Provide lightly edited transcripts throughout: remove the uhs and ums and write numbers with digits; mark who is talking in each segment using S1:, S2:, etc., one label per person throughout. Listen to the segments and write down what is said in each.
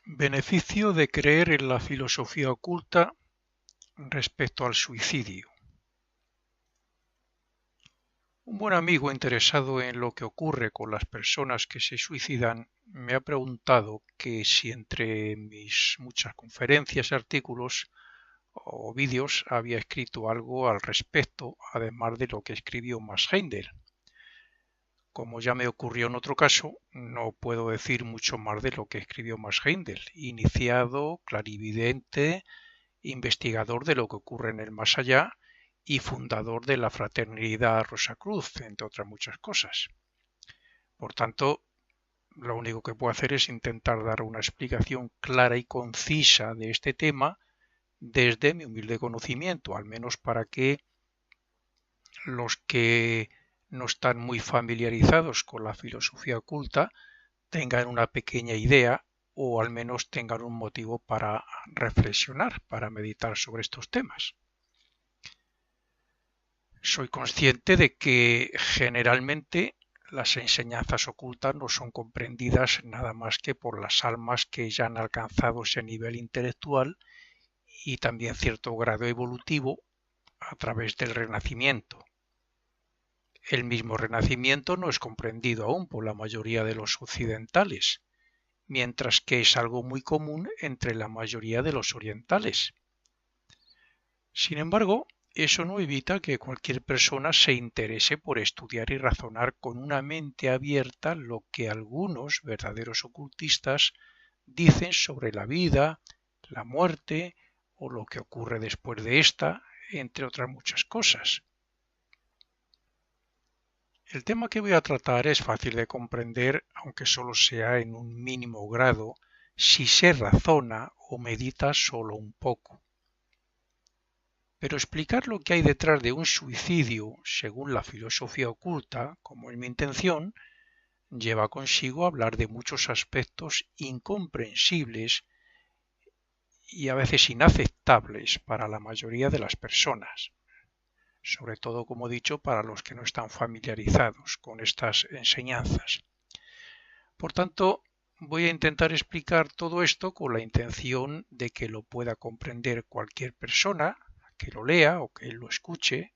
S1: Beneficio de creer en la filosofía oculta respecto al suicidio. Un buen amigo interesado en lo que ocurre con las personas que se suicidan me ha preguntado que si entre mis muchas conferencias, artículos o vídeos había escrito algo al respecto, además de lo que escribió Max Heindel. Como ya me ocurrió en otro caso, no puedo decir mucho más de lo que escribió Max Heindel, iniciado, clarividente, investigador de lo que ocurre en el más allá y fundador de la Fraternidad Rosacruz, entre otras muchas cosas. Por tanto, lo único que puedo hacer es intentar dar una explicación clara y concisa de este tema desde mi humilde conocimiento, al menos para que los que no están muy familiarizados con la filosofía oculta tengan una pequeña idea o al menos tengan un motivo para reflexionar, para meditar sobre estos temas. Soy consciente de que generalmente las enseñanzas ocultas no son comprendidas nada más que por las almas que ya han alcanzado ese nivel intelectual y también cierto grado evolutivo a través del Renacimiento. El mismo Renacimiento no es comprendido aún por la mayoría de los occidentales, mientras que es algo muy común entre la mayoría de los orientales. Sin embargo, eso no evita que cualquier persona se interese por estudiar y razonar con una mente abierta lo que algunos verdaderos ocultistas dicen sobre la vida, la muerte o lo que ocurre después de esta, entre otras muchas cosas. El tema que voy a tratar es fácil de comprender, aunque solo sea en un mínimo grado, si se razona o medita solo un poco. Pero explicar lo que hay detrás de un suicidio, según la filosofía oculta, como es mi intención, lleva consigo hablar de muchos aspectos incomprensibles y a veces inaceptables para la mayoría de las personas, sobre todo, como he dicho, para los que no están familiarizados con estas enseñanzas. Por tanto, voy a intentar explicar todo esto con la intención de que lo pueda comprender cualquier persona que lo lea o que lo escuche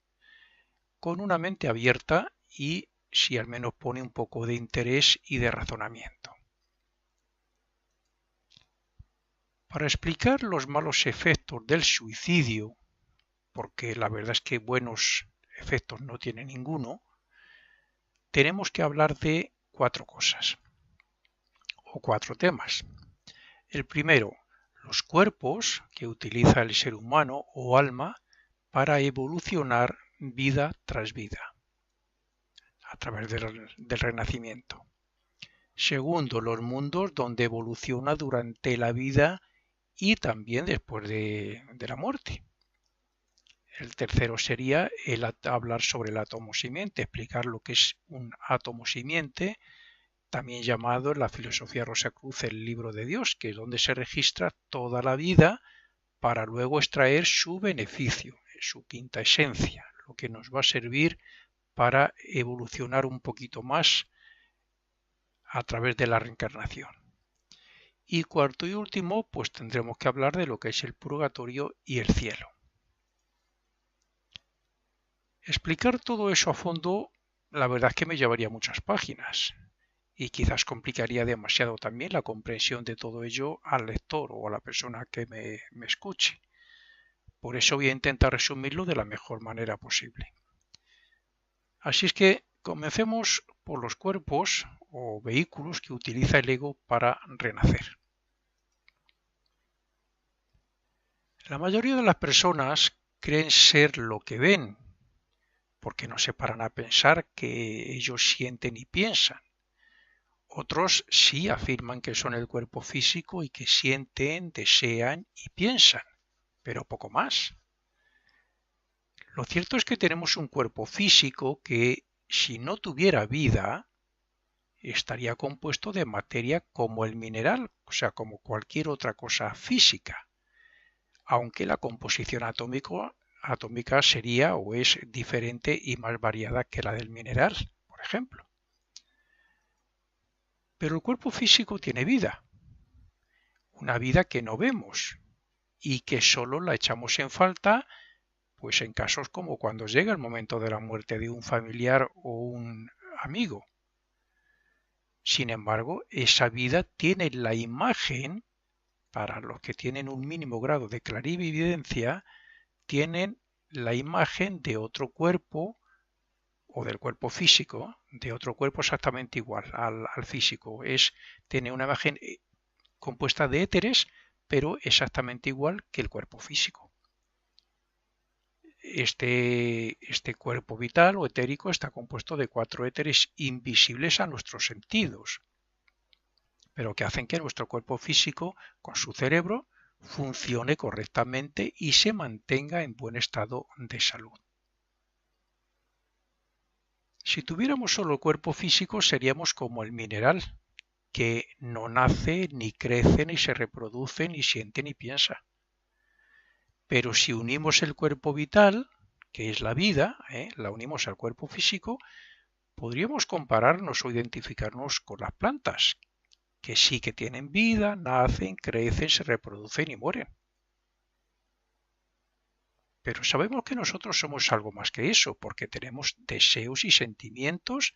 S1: con una mente abierta y si al menos pone un poco de interés y de razonamiento. Para explicar los malos efectos del suicidio, porque la verdad es que buenos efectos no tiene ninguno, tenemos que hablar de cuatro cosas o cuatro temas. El primero, los cuerpos que utiliza el ser humano o alma para evolucionar vida tras vida a través del Renacimiento. Segundo, los mundos donde evoluciona durante la vida y también después de la muerte. El tercero sería hablar sobre el átomo simiente, explicar lo que es un átomo simiente, también llamado en la filosofía Rosacruz el libro de Dios, que es donde se registra toda la vida para luego extraer su beneficio, su quinta esencia, lo que nos va a servir para evolucionar un poquito más a través de la reencarnación. Y cuarto y último, pues tendremos que hablar de lo que es el purgatorio y el cielo. Explicar todo eso a fondo, la verdad es que me llevaría muchas páginas y quizás complicaría demasiado también la comprensión de todo ello al lector o a la persona que me escuche. Por eso voy a intentar resumirlo de la mejor manera posible. Así es que comencemos por los cuerpos o vehículos que utiliza el ego para renacer. La mayoría de las personas creen ser lo que ven, porque no se paran a pensar que ellos sienten y piensan. Otros sí afirman que son el cuerpo físico y que sienten, desean y piensan, pero poco más. Lo cierto es que tenemos un cuerpo físico que, si no tuviera vida, estaría compuesto de materia como el mineral, o sea, como cualquier otra cosa física, aunque la composición atómica sería o es diferente y más variada que la del mineral, por ejemplo. Pero el cuerpo físico tiene vida. una vida que no vemos y que solo la echamos en falta pues en casos como cuando llega el momento de la muerte de un familiar o un amigo. Sin embargo, esa vida tiene la imagen, para los que tienen un mínimo grado de clarividencia, tienen la imagen de otro cuerpo o del cuerpo físico, de otro cuerpo exactamente igual al físico. Tiene una imagen compuesta de éteres, pero exactamente igual que el cuerpo físico. Este cuerpo vital o etérico está compuesto de 4 éteres invisibles a nuestros sentidos, pero que hacen que nuestro cuerpo físico, con su cerebro, funcione correctamente y se mantenga en buen estado de salud. Si tuviéramos solo el cuerpo físico, seríamos como el mineral, que no nace, ni crece, ni se reproduce, ni siente, ni piensa. Pero si unimos el cuerpo vital, que es la vida, la unimos al cuerpo físico, podríamos compararnos o identificarnos con las plantas, que sí que tienen vida, nacen, crecen, se reproducen y mueren. Pero sabemos que nosotros somos algo más que eso, porque tenemos deseos y sentimientos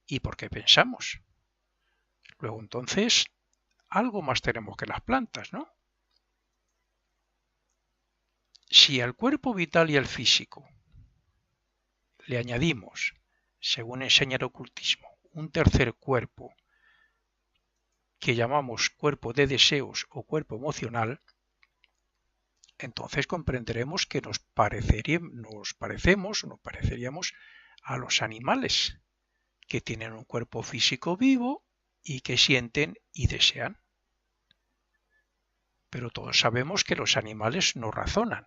S1: y porque pensamos. Luego entonces, algo más tenemos que las plantas, ¿no? Si al cuerpo vital y al físico le añadimos, según enseña el ocultismo, un tercer cuerpo que llamamos cuerpo de deseos o cuerpo emocional, entonces comprenderemos que nos pareceríamos a los animales, que tienen un cuerpo físico vivo y que sienten y desean. Pero todos sabemos que los animales no razonan.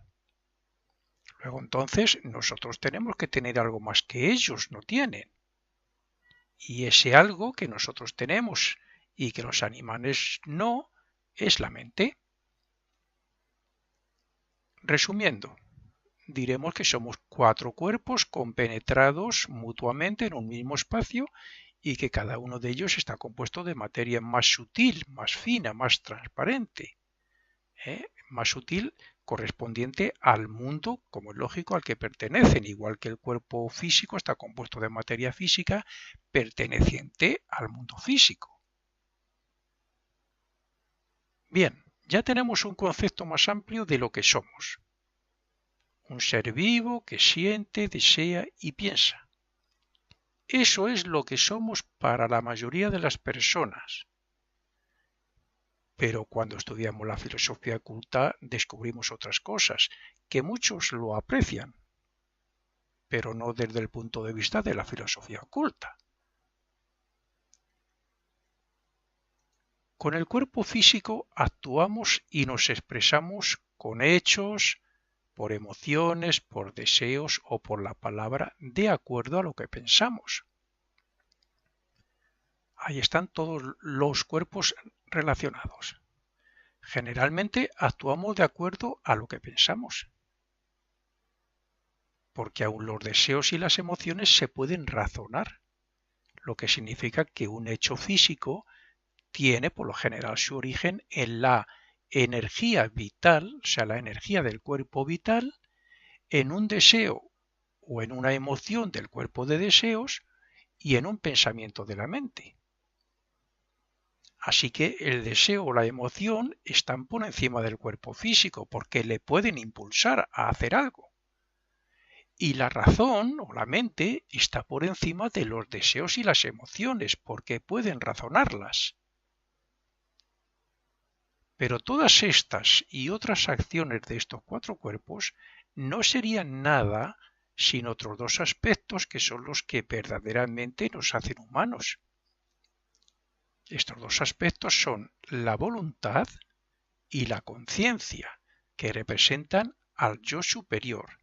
S1: Luego entonces nosotros tenemos que tener algo más que ellos no tienen. Y ese algo que nosotros tenemos y que los animales no, es la mente. Resumiendo, diremos que somos 4 cuerpos compenetrados mutuamente en un mismo espacio y que cada uno de ellos está compuesto de materia más sutil, más fina, más transparente. Más sutil correspondiente al mundo, como es lógico, al que pertenecen, igual que el cuerpo físico está compuesto de materia física perteneciente al mundo físico. Bien, ya tenemos un concepto más amplio de lo que somos. Un ser vivo que siente, desea y piensa. Eso es lo que somos para la mayoría de las personas. Pero cuando estudiamos la filosofía oculta descubrimos otras cosas, que muchos lo aprecian, pero no desde el punto de vista de la filosofía oculta. Con el cuerpo físico actuamos y nos expresamos con hechos, por emociones, por deseos o por la palabra de acuerdo a lo que pensamos. Ahí están todos los cuerpos relacionados. Generalmente actuamos de acuerdo a lo que pensamos, porque aún los deseos y las emociones se pueden razonar, lo que significa que un hecho físico tiene por lo general su origen en la energía vital, o sea, la energía del cuerpo vital, en un deseo o en una emoción del cuerpo de deseos y en un pensamiento de la mente. Así que el deseo o la emoción están por encima del cuerpo físico porque le pueden impulsar a hacer algo. Y la razón o la mente está por encima de los deseos y las emociones porque pueden razonarlas. Pero todas estas y otras acciones de estos 4 cuerpos no serían nada sin otros 2 aspectos que son los que verdaderamente nos hacen humanos. Estos 2 aspectos son la voluntad y la conciencia, que representan al yo superior,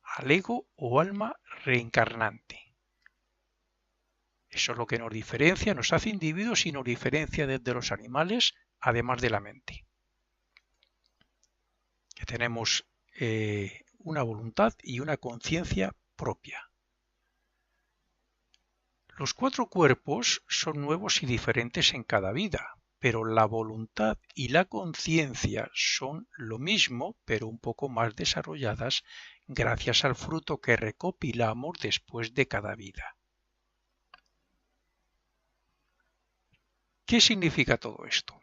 S1: al ego o alma reencarnante. Eso es lo que nos diferencia, nos hace individuos y nos diferencia de los animales, además de la mente. Que tenemos una voluntad y una conciencia propia. Los 4 cuerpos son nuevos y diferentes en cada vida, pero la voluntad y la conciencia son lo mismo, pero un poco más desarrolladas gracias al fruto que recopilamos después de cada vida. ¿Qué significa todo esto?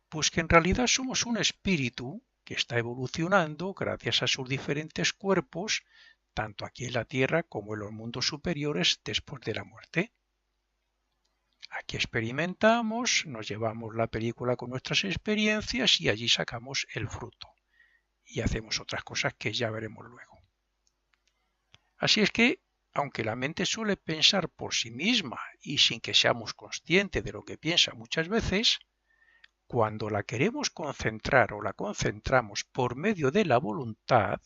S1: Pues que en realidad somos un espíritu que está evolucionando gracias a sus diferentes cuerpos, tanto aquí en la Tierra como en los mundos superiores después de la muerte. Aquí experimentamos, nos llevamos la película con nuestras experiencias y allí sacamos el fruto. Y hacemos otras cosas que ya veremos luego. Así es que, aunque la mente suele pensar por sí misma y sin que seamos conscientes de lo que piensa muchas veces, cuando la queremos concentrar o la concentramos por medio de la voluntad,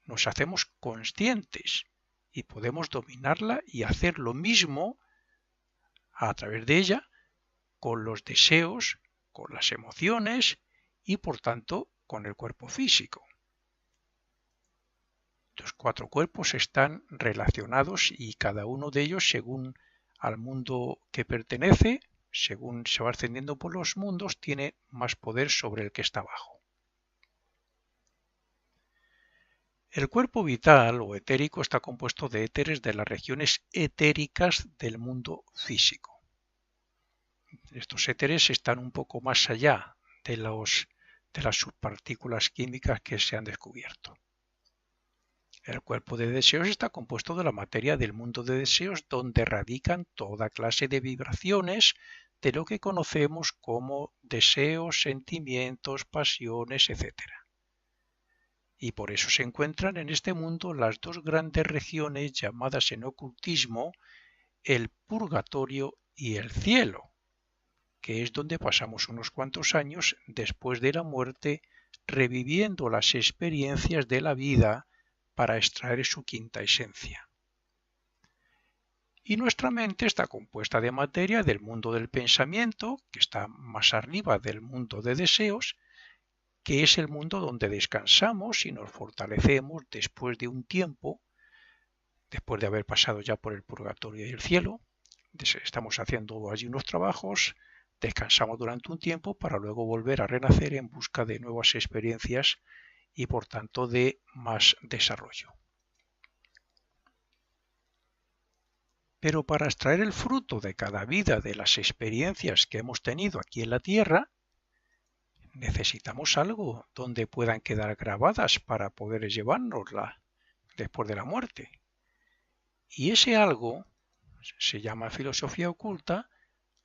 S1: nos hacemos conscientes y podemos dominarla y hacer lo mismo a través de ella con los deseos, con las emociones y por tanto con el cuerpo físico. Los 4 cuerpos están relacionados y cada uno de ellos, según al mundo que pertenece, según se va ascendiendo por los mundos, tiene más poder sobre el que está abajo. El cuerpo vital o etérico está compuesto de éteres de las regiones etéricas del mundo físico. Estos éteres están un poco más allá de las subpartículas químicas que se han descubierto. El cuerpo de deseos está compuesto de la materia del mundo de deseos, donde radican toda clase de vibraciones de lo que conocemos como deseos, sentimientos, pasiones, etc. Y por eso se encuentran en este mundo las 2 grandes regiones llamadas en ocultismo el purgatorio y el cielo, que es donde pasamos unos cuantos años después de la muerte reviviendo las experiencias de la vida para extraer su quinta esencia. Y nuestra mente está compuesta de materia del mundo del pensamiento, que está más arriba del mundo de deseos, que es el mundo donde descansamos y nos fortalecemos después de un tiempo, después de haber pasado ya por el purgatorio y el cielo. Estamos haciendo allí unos trabajos, descansamos durante un tiempo para luego volver a renacer en busca de nuevas experiencias y por tanto de más desarrollo. Pero para extraer el fruto de cada vida de las experiencias que hemos tenido aquí en la Tierra, necesitamos algo donde puedan quedar grabadas para poder llevárnosla después de la muerte. Y ese algo se llama en filosofía oculta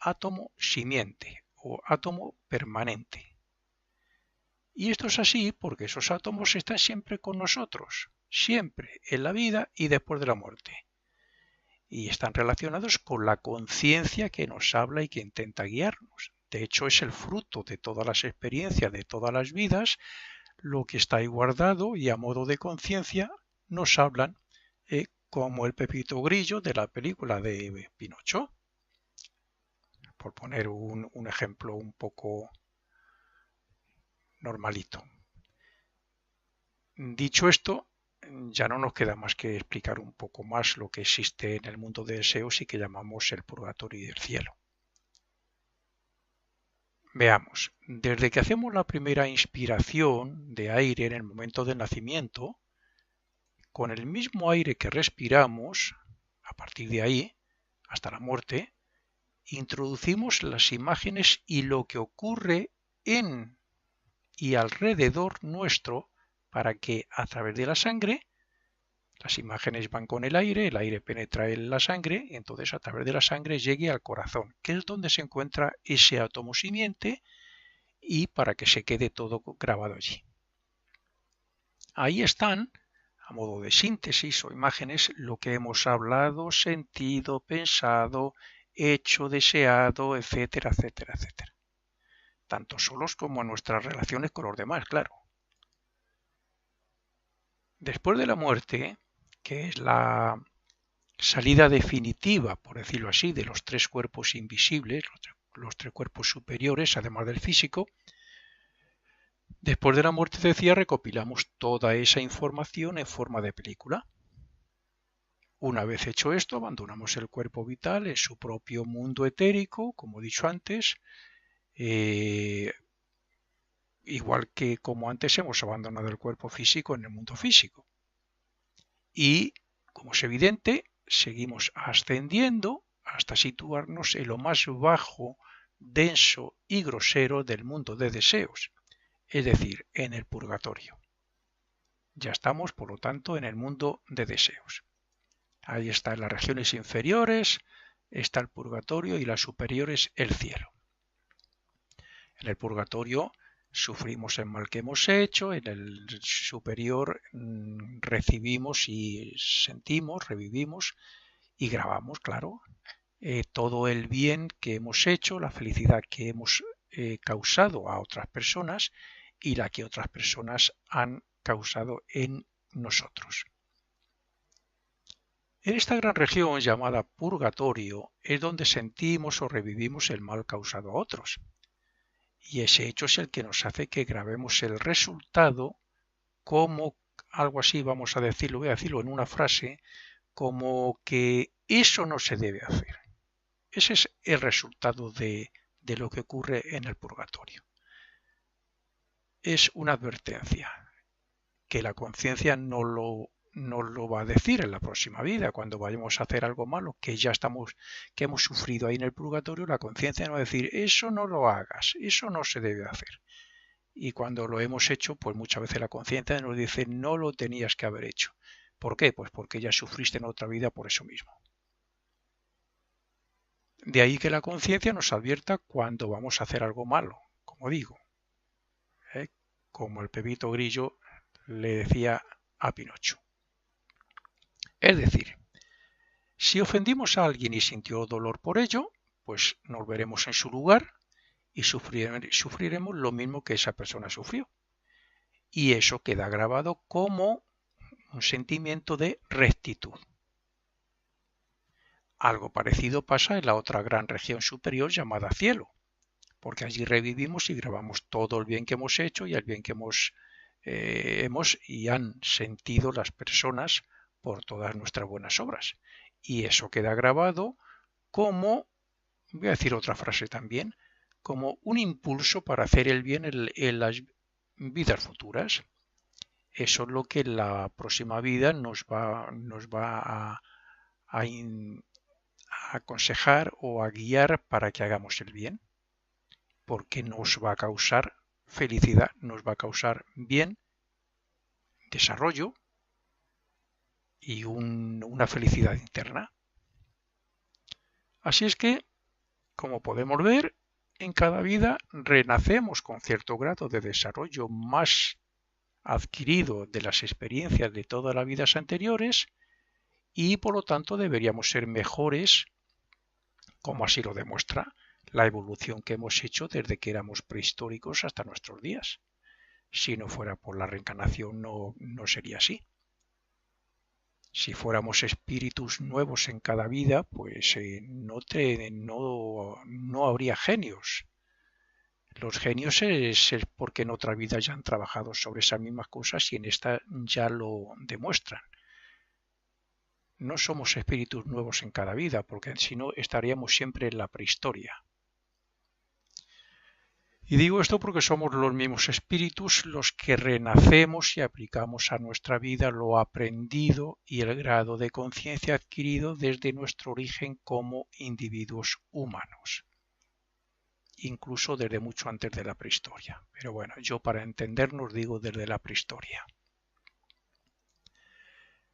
S1: átomo simiente o átomo permanente. Y esto es así porque esos átomos están siempre con nosotros, siempre en la vida y después de la muerte. Y están relacionados con la conciencia que nos habla y que intenta guiarnos. De hecho, es el fruto de todas las experiencias, de todas las vidas, lo que está ahí guardado y a modo de conciencia nos hablan como el Pepito Grillo de la película de Pinocho. Por poner un ejemplo un poco normalito. Dicho esto, ya no nos queda más que explicar un poco más lo que existe en el mundo de deseos y que llamamos el purgatorio y el cielo. Veamos, desde que hacemos la primera inspiración de aire en el momento del nacimiento, con el mismo aire que respiramos, a partir de ahí, hasta la muerte, introducimos las imágenes y lo que ocurre en y alrededor nuestro para que a través de la sangre, las imágenes van con el aire penetra en la sangre y entonces a través de la sangre llegue al corazón, que es donde se encuentra ese átomo simiente y para que se quede todo grabado allí. Ahí están, a modo de síntesis o imágenes, lo que hemos hablado, sentido, pensado, hecho, deseado, etcétera, etcétera, etcétera. Tanto solos como en nuestras relaciones con los demás, claro. Después de la muerte, que es la salida definitiva, por decirlo así, de los 3 cuerpos invisibles, los 3 cuerpos superiores, además del físico, después de la muerte, decía, recopilamos toda esa información en forma de película. Una vez hecho esto, abandonamos el cuerpo vital en su propio mundo etérico, como he dicho antes, igual que como antes hemos abandonado el cuerpo físico en el mundo físico. Y, como es evidente, seguimos ascendiendo hasta situarnos en lo más bajo, denso y grosero del mundo de deseos, es decir, en el purgatorio. Ya estamos, por lo tanto, en el mundo de deseos. Ahí están las regiones inferiores, está el purgatorio y las superiores el cielo. En el purgatorio sufrimos el mal que hemos hecho, en el superior recibimos y sentimos, revivimos y grabamos, claro, todo el bien que hemos hecho, la felicidad que hemos causado a otras personas y la que otras personas han causado en nosotros. En esta gran región llamada purgatorio es donde sentimos o revivimos el mal causado a otros. Y ese hecho es el que nos hace que grabemos el resultado como algo así, vamos a decirlo, voy a decirlo en una frase, como que eso no se debe hacer. Ese es el resultado de lo que ocurre en el purgatorio. Es una advertencia que la conciencia no lo va a decir en la próxima vida, cuando vayamos a hacer algo malo, que hemos sufrido ahí en el purgatorio, la conciencia nos va a decir, eso no lo hagas, eso no se debe hacer. Y cuando lo hemos hecho, pues muchas veces la conciencia nos dice, no lo tenías que haber hecho. ¿Por qué? Pues porque ya sufriste en otra vida por eso mismo. De ahí que la conciencia nos advierta cuando vamos a hacer algo malo, como digo. Como el Pepito Grillo le decía a Pinocho. Es decir, si ofendimos a alguien y sintió dolor por ello, pues nos veremos en su lugar y sufriremos lo mismo que esa persona sufrió. Y eso queda grabado como un sentimiento de rectitud. Algo parecido pasa en la otra gran región superior llamada cielo, porque allí revivimos y grabamos todo el bien que hemos hecho y el bien que hemos y han sentido las personas por todas nuestras buenas obras. Y eso queda grabado como, voy a decir otra frase también, como un impulso para hacer el bien en las vidas futuras. Eso es lo que la próxima vida nos va a aconsejar o a guiar para que hagamos el bien, porque nos va a causar felicidad, nos va a causar bien, desarrollo y una felicidad interna. Así es que, como podemos ver, en cada vida renacemos con cierto grado de desarrollo más adquirido de las experiencias de todas las vidas anteriores y por lo tanto deberíamos ser mejores, como así lo demuestra la evolución que hemos hecho desde que éramos prehistóricos hasta nuestros días. Si no fuera por la reencarnación no sería así. Si fuéramos espíritus nuevos en cada vida, pues no habría genios. Los genios es porque en otra vida ya han trabajado sobre esas mismas cosas y en esta ya lo demuestran. No somos espíritus nuevos en cada vida, porque si no estaríamos siempre en la prehistoria. Y digo esto porque somos los mismos espíritus los que renacemos y aplicamos a nuestra vida lo aprendido y el grado de conciencia adquirido desde nuestro origen como individuos humanos, incluso desde mucho antes de la prehistoria. Pero bueno, yo para entendernos digo desde la prehistoria.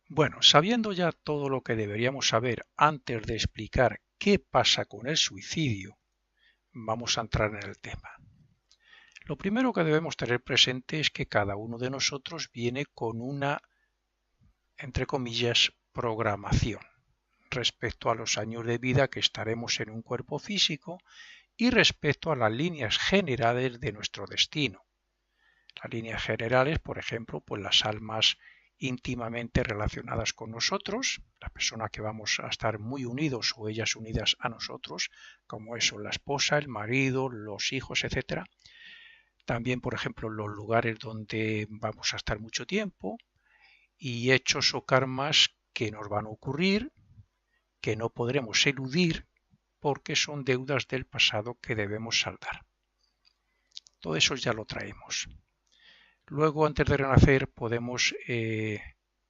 S1: Bueno, sabiendo ya todo lo que deberíamos saber antes de explicar qué pasa con el suicidio, vamos a entrar en el tema. Lo primero que debemos tener presente es que cada uno de nosotros viene con una, entre comillas, programación respecto a los años de vida que estaremos en un cuerpo físico y respecto a las líneas generales de nuestro destino. Las líneas generales, por ejemplo, pues las almas íntimamente relacionadas con nosotros, las personas que vamos a estar muy unidos o ellas unidas a nosotros, como eso, la esposa, el marido, los hijos, etcétera. También, por ejemplo, los lugares donde vamos a estar mucho tiempo y hechos o karmas que nos van a ocurrir, que no podremos eludir, porque son deudas del pasado que debemos saldar. Todo eso ya lo traemos. Luego, antes de renacer, podemos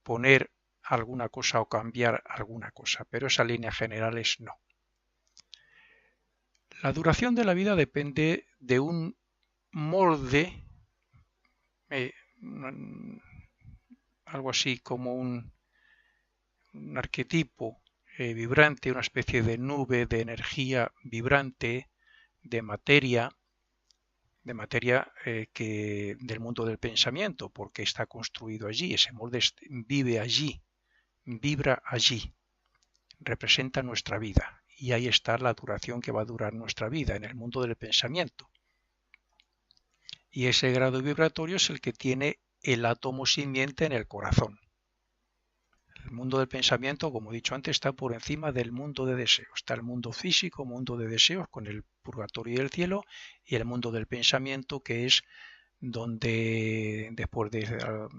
S1: poner alguna cosa o cambiar alguna cosa, pero esas líneas generales no. La duración de la vida depende de un molde, algo así como un arquetipo vibrante, una especie de nube de energía vibrante, de materia del mundo del pensamiento, porque está construido allí, ese molde vive allí, vibra allí, representa nuestra vida, y ahí está la duración que va a durar nuestra vida, en el mundo del pensamiento. Y ese grado vibratorio es el que tiene el átomo simiente en el corazón. El mundo del pensamiento, como he dicho antes, está por encima del mundo de deseos. Está el mundo físico, mundo de deseos, con el purgatorio y el cielo, y el mundo del pensamiento, que es donde, después de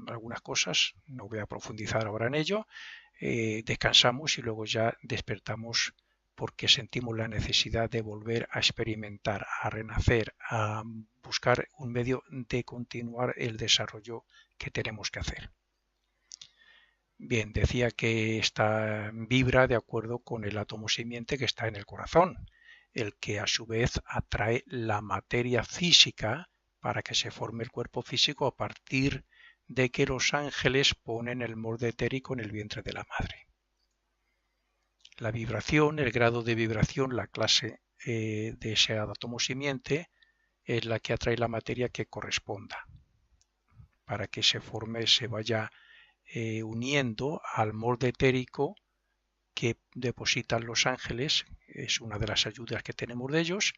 S1: algunas cosas, no voy a profundizar ahora en ello, descansamos y luego ya despertamos porque sentimos la necesidad de volver a experimentar, a renacer, a buscar un medio de continuar el desarrollo que tenemos que hacer. Bien, decía que esta vibra de acuerdo con el átomo simiente que está en el corazón, el que a su vez atrae la materia física para que se forme el cuerpo físico a partir de que los ángeles ponen el molde etérico en el vientre de la madre. La vibración, el grado de vibración, la clase de ese átomo simiente es la que atrae la materia que corresponda para que se forme, se vaya uniendo al molde etérico que depositan los ángeles, es una de las ayudas que tenemos de ellos,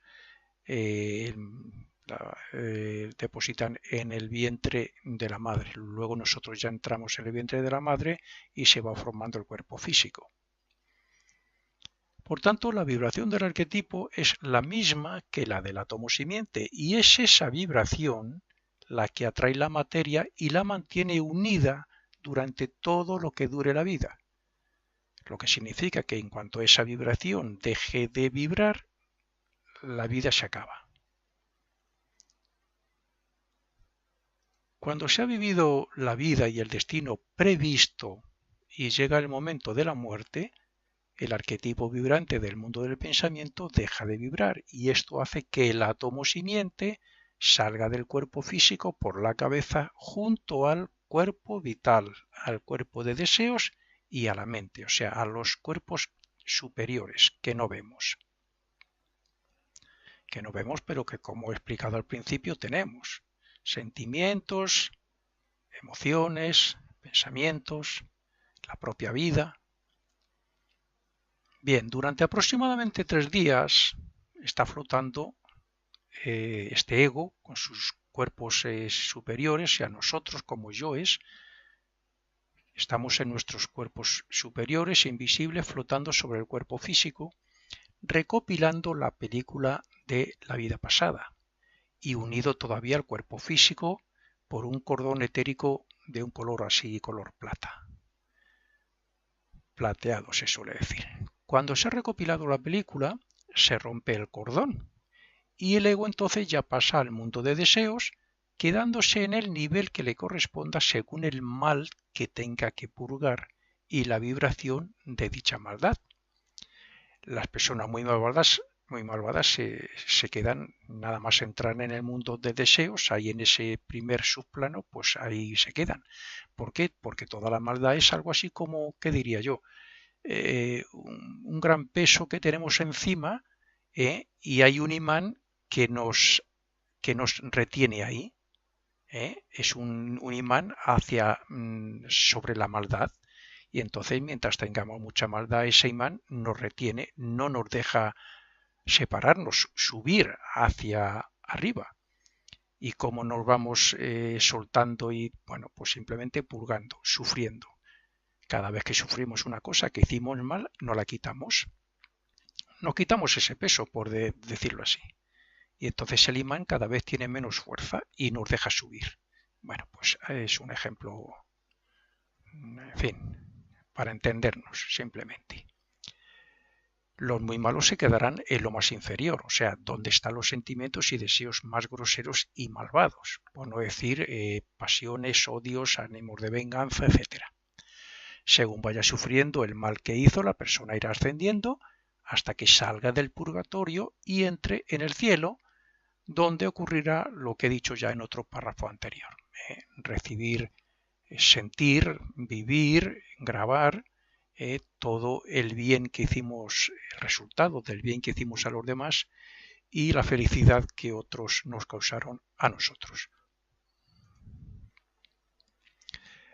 S1: depositan en el vientre de la madre. Luego nosotros ya entramos en el vientre de la madre y se va formando el cuerpo físico. Por tanto, la vibración del arquetipo es la misma que la del átomo simiente y es esa vibración la que atrae la materia y la mantiene unida durante todo lo que dure la vida. Lo que significa que en cuanto esa vibración deje de vibrar, la vida se acaba. Cuando se ha vivido la vida y el destino previsto y llega el momento de la muerte, el arquetipo vibrante del mundo del pensamiento deja de vibrar y esto hace que el átomo simiente salga del cuerpo físico por la cabeza junto al cuerpo vital, al cuerpo de deseos y a la mente, o sea, a los cuerpos superiores que no vemos. Pero que, como he explicado al principio, tenemos sentimientos, emociones, pensamientos, la propia vida. Bien, durante aproximadamente 3 días está flotando este ego con sus cuerpos superiores, y a nosotros como yoes, estamos en nuestros cuerpos superiores invisibles flotando sobre el cuerpo físico, recopilando la película de la vida pasada y unido todavía al cuerpo físico por un cordón etérico de un color así, color plata. Plateado se suele decir. Cuando se ha recopilado la película, se rompe el cordón y el ego entonces ya pasa al mundo de deseos, quedándose en el nivel que le corresponda según el mal que tenga que purgar y la vibración de dicha maldad. Las personas muy malvadas se quedan, nada más entrar en el mundo de deseos, ahí en ese primer subplano, pues ahí se quedan. ¿Por qué? Porque toda la maldad es algo así como, ¿qué diría yo? Un gran peso que tenemos encima, y hay un imán que nos retiene ahí. Es un imán sobre la maldad. Y entonces, mientras tengamos mucha maldad, ese imán nos retiene, no nos deja separarnos, subir hacia arriba. Y cómo nos vamos soltando y, bueno, pues simplemente purgando, sufriendo. Cada vez que sufrimos una cosa que hicimos mal, no la quitamos. No quitamos ese peso, por decirlo así. Y entonces el imán cada vez tiene menos fuerza y nos deja subir. Bueno, pues es un ejemplo, en fin, para entendernos simplemente. Los muy malos se quedarán en lo más inferior, o sea, donde están los sentimientos y deseos más groseros y malvados, por no decir pasiones, odios, ánimos de venganza, etc. Según vaya sufriendo el mal que hizo, la persona irá ascendiendo hasta que salga del purgatorio y entre en el cielo, donde ocurrirá lo que he dicho ya en otro párrafo anterior. Recibir, sentir, vivir, grabar todo el bien que hicimos, el resultado del bien que hicimos a los demás y la felicidad que otros nos causaron a nosotros.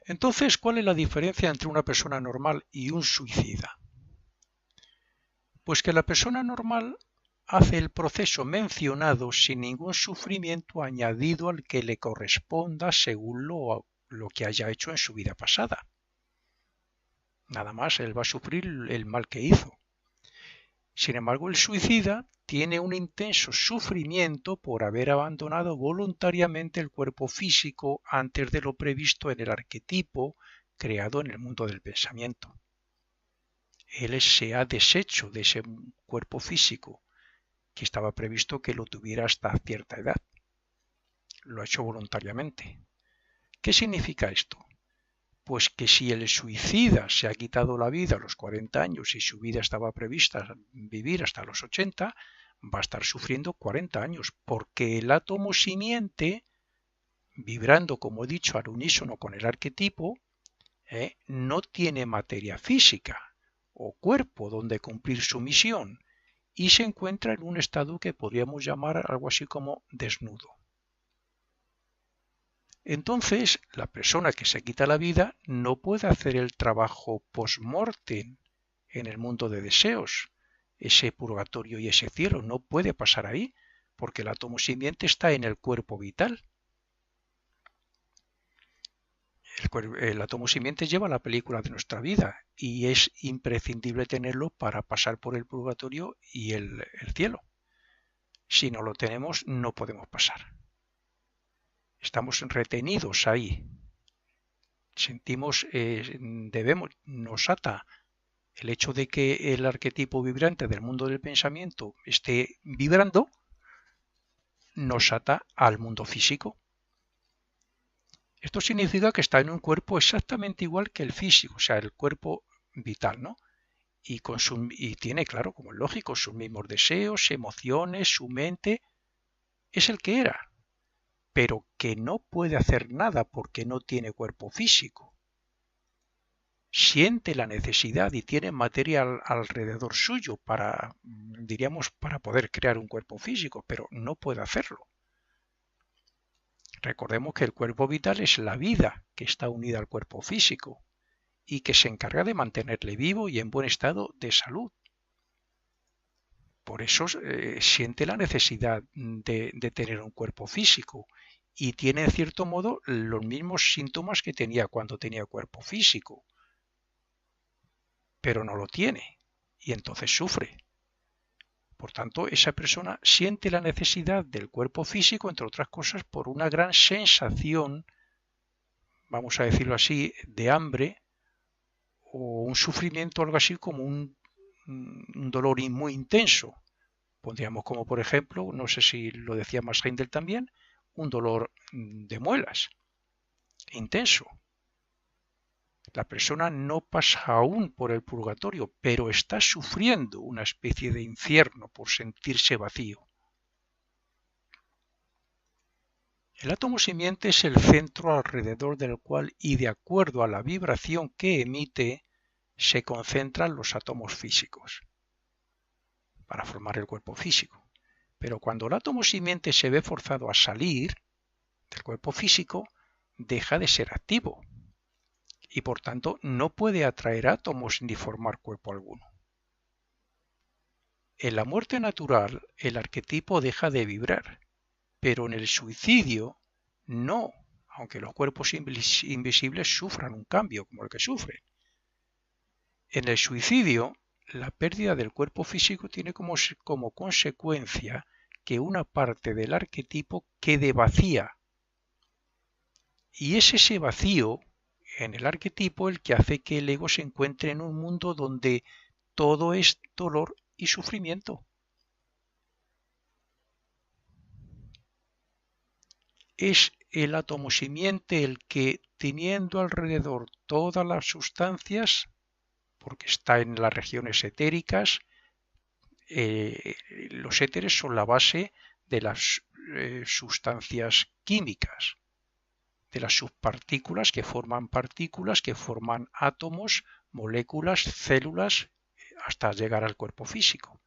S1: Entonces, ¿cuál es la diferencia entre una persona normal y un suicida? Pues que la persona normal hace el proceso mencionado sin ningún sufrimiento añadido al que le corresponda según lo que haya hecho en su vida pasada. Nada más, él va a sufrir el mal que hizo. Sin embargo, el suicida tiene un intenso sufrimiento por haber abandonado voluntariamente el cuerpo físico antes de lo previsto en el arquetipo creado en el mundo del pensamiento. Él se ha deshecho de ese cuerpo físico que estaba previsto que lo tuviera hasta cierta edad. Lo ha hecho voluntariamente. ¿Qué significa esto? Pues que si el suicida se ha quitado la vida a los 40 años y su vida estaba prevista vivir hasta los 80, va a estar sufriendo 40 años, porque el átomo simiente, vibrando, como he dicho, al unísono con el arquetipo, no tiene materia física o cuerpo donde cumplir su misión y se encuentra en un estado que podríamos llamar algo así como desnudo. Entonces, la persona que se quita la vida no puede hacer el trabajo post-mortem en el mundo de deseos, ese purgatorio y ese cielo, no puede pasar ahí, porque el átomo simiente está en el cuerpo vital. El átomo simiente lleva la película de nuestra vida y es imprescindible tenerlo para pasar por el purgatorio y el cielo. Si no lo tenemos, no podemos pasar. Estamos retenidos ahí. Sentimos, nos ata el hecho de que el arquetipo vibrante del mundo del pensamiento esté vibrando, nos ata al mundo físico. Esto significa que está en un cuerpo exactamente igual que el físico, o sea, el cuerpo vital, ¿no? Y tiene, claro, como es lógico, sus mismos deseos, emociones, su mente, es el que era, pero que no puede hacer nada porque no tiene cuerpo físico. Siente la necesidad y tiene materia alrededor suyo para poder crear un cuerpo físico, pero no puede hacerlo. Recordemos que el cuerpo vital es la vida que está unida al cuerpo físico y que se encarga de mantenerle vivo y en buen estado de salud. Por eso siente la necesidad de tener un cuerpo físico y tiene en cierto modo los mismos síntomas que tenía cuando tenía cuerpo físico, pero no lo tiene y entonces sufre. Por tanto, esa persona siente la necesidad del cuerpo físico, entre otras cosas, por una gran sensación, vamos a decirlo así, de hambre o un sufrimiento, algo así como un dolor muy intenso. Pondríamos como, por ejemplo, no sé si lo decía Max Heindel también, un dolor de muelas intenso. La persona no pasa aún por el purgatorio, pero está sufriendo una especie de infierno por sentirse vacío. El átomo simiente es el centro alrededor del cual y de acuerdo a la vibración que emite se concentran los átomos físicos para formar el cuerpo físico. Pero cuando el átomo simiente se ve forzado a salir del cuerpo físico, deja de ser activo y por tanto no puede atraer átomos ni formar cuerpo alguno. En la muerte natural el arquetipo deja de vibrar, pero en el suicidio no, aunque los cuerpos invisibles sufran un cambio como el que sufren. En el suicidio, la pérdida del cuerpo físico tiene como consecuencia que una parte del arquetipo quede vacía. Y es ese vacío en el arquetipo el que hace que el ego se encuentre en un mundo donde todo es dolor y sufrimiento. Es el átomo simiente el que, teniendo alrededor todas las sustancias, porque está en las regiones etéricas, los éteres son la base de las sustancias químicas, de las subpartículas que forman átomos, moléculas, células, hasta llegar al cuerpo físico.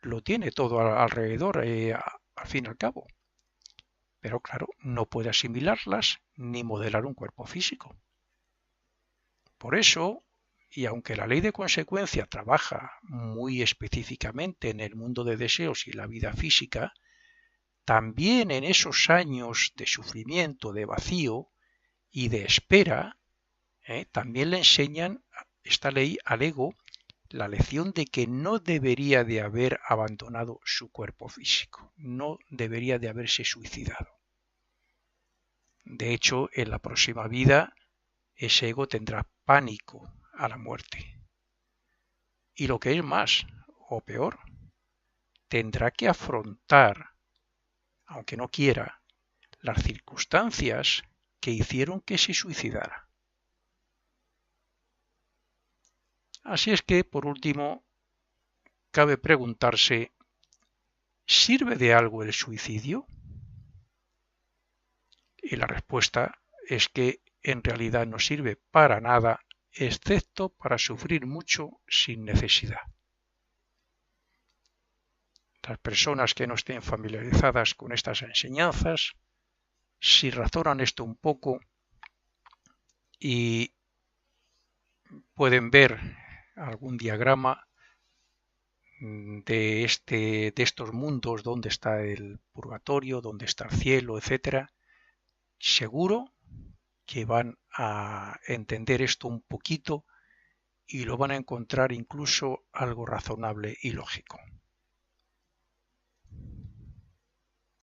S1: Lo tiene todo alrededor, al fin y al cabo. Pero claro, no puede asimilarlas ni modelar un cuerpo físico. Por eso, y aunque la ley de consecuencia trabaja muy específicamente en el mundo de deseos y la vida física, también en esos años de sufrimiento, de vacío y de espera, también le enseñan esta ley al ego la lección de que no debería de haber abandonado su cuerpo físico, no debería de haberse suicidado. De hecho, en la próxima vida, ese ego tendrá pánico a la muerte. Y lo que es más, o peor, tendrá que afrontar, aunque no quiera, las circunstancias que hicieron que se suicidara. Así es que, por último, cabe preguntarse, ¿sirve de algo el suicidio? Y la respuesta es que en realidad no sirve para nada, excepto para sufrir mucho sin necesidad. Las personas que no estén familiarizadas con estas enseñanzas, si razonan esto un poco y pueden ver algún diagrama de estos mundos, donde está el purgatorio, donde está el cielo, etcétera, seguro que van a entender esto un poquito y lo van a encontrar incluso algo razonable y lógico.